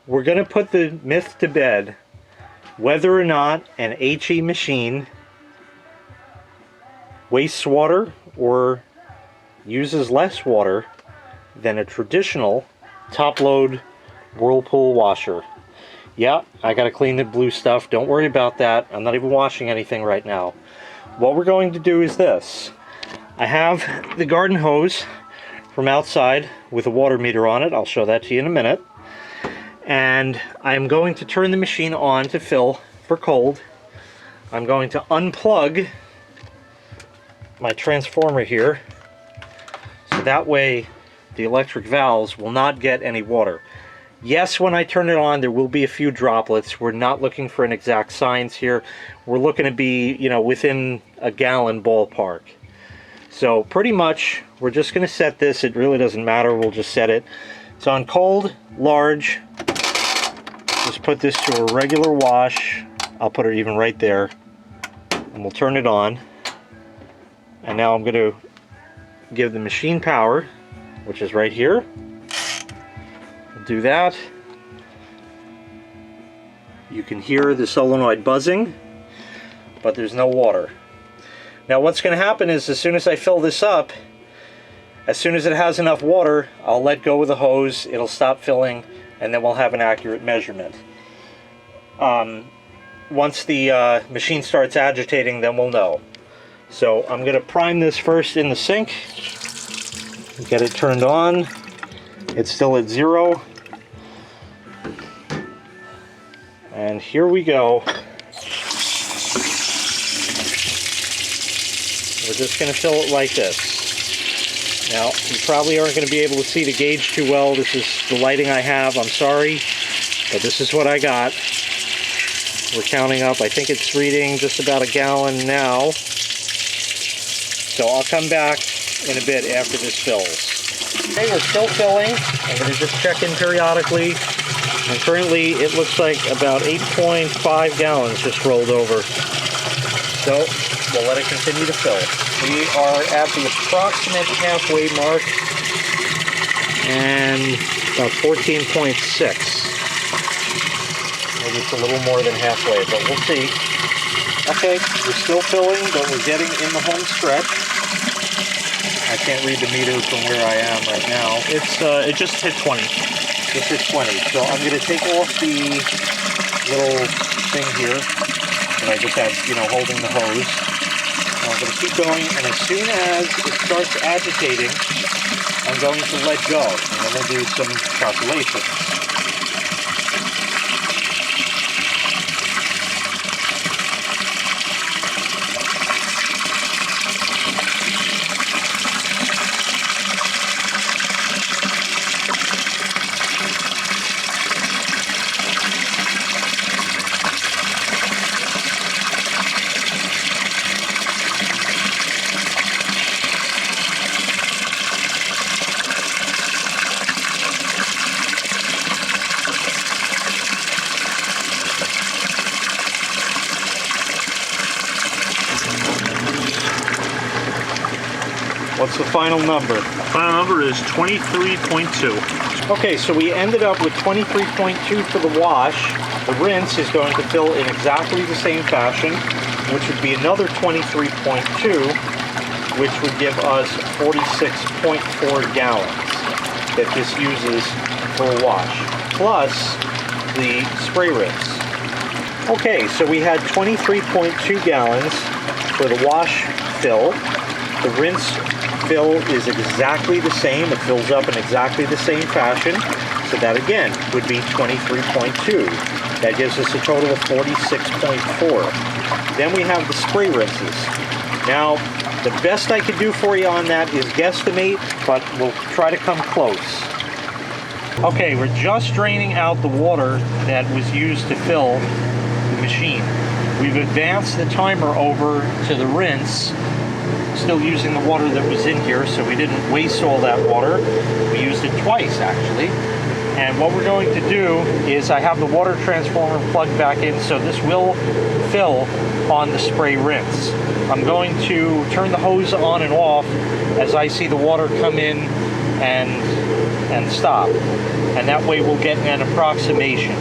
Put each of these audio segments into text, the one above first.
we're going to put the myth to bed whether or not an HE machine wastes water or uses less water than a traditional top-load Whirlpool washer. Yeah, I gotta clean the blue stuff. Don't worry about that. I'm not even washing anything right now. What we're going to do is this. I have the garden hose from outside with a water meter on it. I'll show that to you in a minute. And I'm going to turn the machine on to fill for cold. I'm going to unplug my transformer here, so that way the electric valves will not get any water. Yes, when I turn it on, there will be a few droplets. We're not looking for an exact science here. We're looking to be, you know, within a gallon ballpark. So pretty much, we're just going to set this. It really doesn't matter. We'll just set it. It's on cold, large. Just put this to a regular wash. I'll put it even right there. And we'll turn it on. And now I'm going to give the machine power, which is right here. Do that. You can hear the solenoid buzzing, but there's no water. Now what's going to happen is, as soon as I fill this up, as soon as it has enough water, I'll let go of the hose, it'll stop filling, and then we'll have an accurate measurement. Once the machine starts agitating, then we'll know. So I'm going to prime this first in the sink, get it turned on. It's still at 0. And here we go. We're just going to fill it like this. Now, you probably aren't going to be able to see the gauge too well. This is the lighting I have. I'm sorry, but this is what I got. We're counting up. I think it's reading just about a gallon now. So I'll come back in a bit after this fills. Okay, we're still filling. I'm going to just check in periodically. And currently it looks like about 8.5 gallons just rolled over. So we'll let it continue to fill. We are at the approximate halfway mark and about 14.6. Maybe it's a little more than halfway, but we'll see. Okay, we're still filling, but we're getting in the home stretch. I can't read the meter from where I am right now. It just hit 20. Just hit 20. So I'm going to take off the little thing here that I just had, you know, holding the hose. And I'm going to keep going, and as soon as it starts agitating, I'm going to let go, and then we'll do some calculations. What's the final number? Final number is 23.2. Okay, so we ended up with 23.2 for the wash. The rinse is going to fill in exactly the same fashion, which would be another 23.2, which would give us 46.4 gallons that this uses for a wash, plus the spray rinse. Okay, so we had 23.2 gallons for the wash fill. The rinse fill is exactly the same. It fills up in exactly the same fashion. So that again would be 23.2. That gives us a total of 46.4. Then we have the spray rinses. Now, the best I could do for you on that is guesstimate, but we'll try to come close. Okay, we're just draining out the water that was used to fill the machine. We've advanced the timer over to the rinse, still using the water that was in here, so we didn't waste all that water. We used it twice, actually. And what we're going to do is I have the water transformer plugged back in, so this will fill on the spray rinse. I'm going to turn the hose on and off as I see the water come in and stop. And that way we'll get an approximation.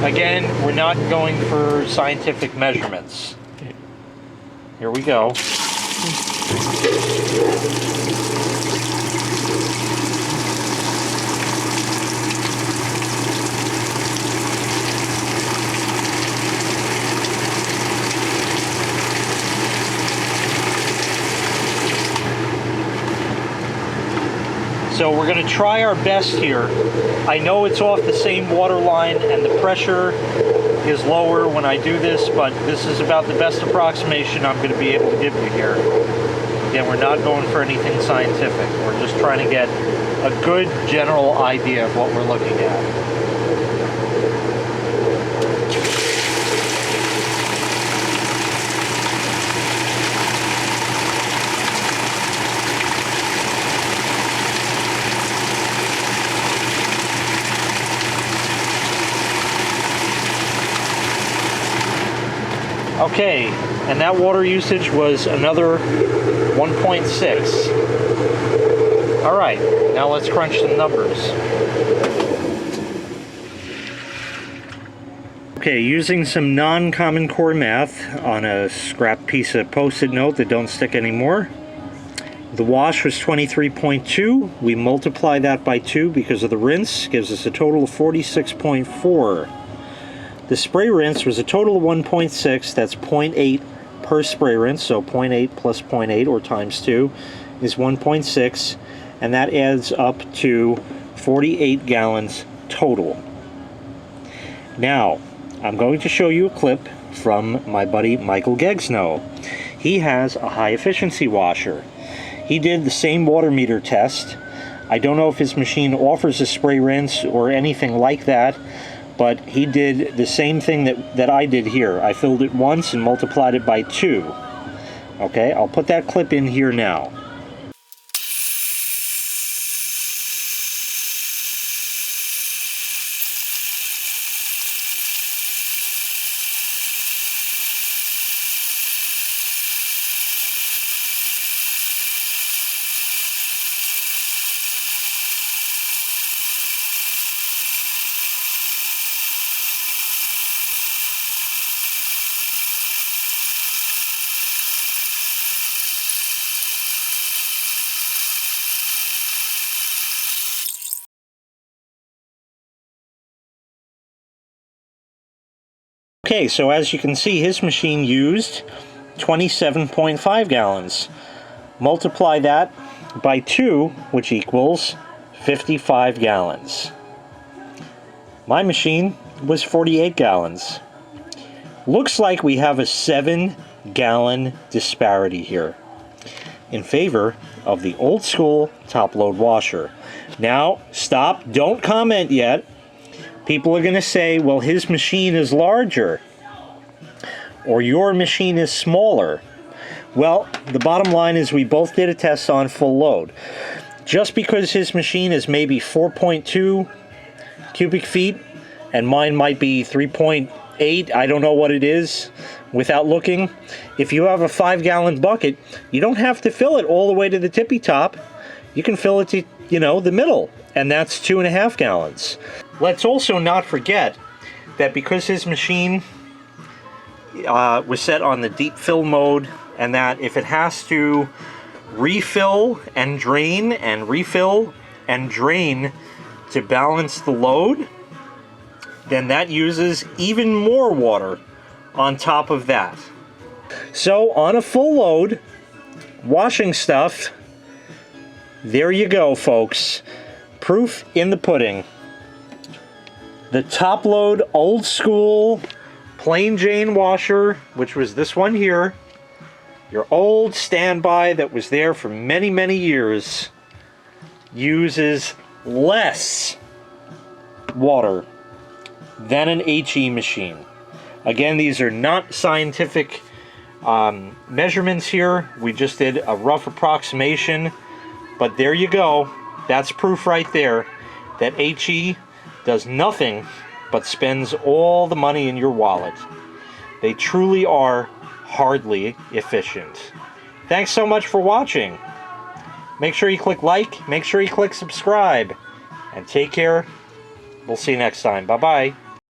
Again, we're not going for scientific measurements. Here we go. So we're going to try our best here. I know it's off the same water line and the pressure is lower when I do this, but this is about the best approximation I'm going to be able to give you here. Again, we're not going for anything scientific. We're just trying to get a good general idea of what we're looking at. Okay, and that water usage was another 1.6. All right, now let's crunch some numbers. Okay, using some non-common core math on a scrap piece of Post-it note that don't stick anymore. The wash was 23.2. We multiply that by 2 because of the rinse, gives us a total of 46.4. The spray rinse was a total of 1.6, that's 0.8 per spray rinse, so 0.8 plus 0.8, or times 2, is 1.6, and that adds up to 48 gallons total. Now, I'm going to show you a clip from my buddy Michael Gegsnow. He has a high-efficiency washer. He did the same water meter test. I don't know if his machine offers a spray rinse or anything like that, but he did the same thing that I did here. I filled it once and multiplied it by 2. Okay, I'll put that clip in here now. Okay, so as you can see, his machine used 27.5 gallons. Multiply that by 2, which equals 55 gallons. My machine was 48 gallons. Looks like we have a 7-gallon disparity here in favor of the old school top-load washer. Now, stop, don't comment yet. People are going to say, well, his machine is larger, or your machine is smaller. Well, the bottom line is we both did a test on full load. Just because his machine is maybe 4.2 cubic feet, and mine might be 3.8, I don't know what it is without looking. If you have a 5-gallon bucket, you don't have to fill it all the way to the tippy top. You can fill it to, the middle, and that's 2.5 gallons. Let's also not forget that because his machine was set on the deep fill mode, and that if it has to refill and drain and refill and drain to balance the load, then that uses even more water on top of that. So on a full load, washing stuff, there you go, folks. Proof in the pudding. The top load old school plain Jane washer, which was this one here, your old standby that was there for many, many years, uses less water than an HE machine. Again, these are not scientific measurements here. We just did a rough approximation, but there you go. That's proof right there that HE does nothing but spends all the money in your wallet. They truly are hardly efficient. Thanks so much for watching. Make sure you click like. Make sure you click subscribe. And take care. We'll see you next time. Bye-bye.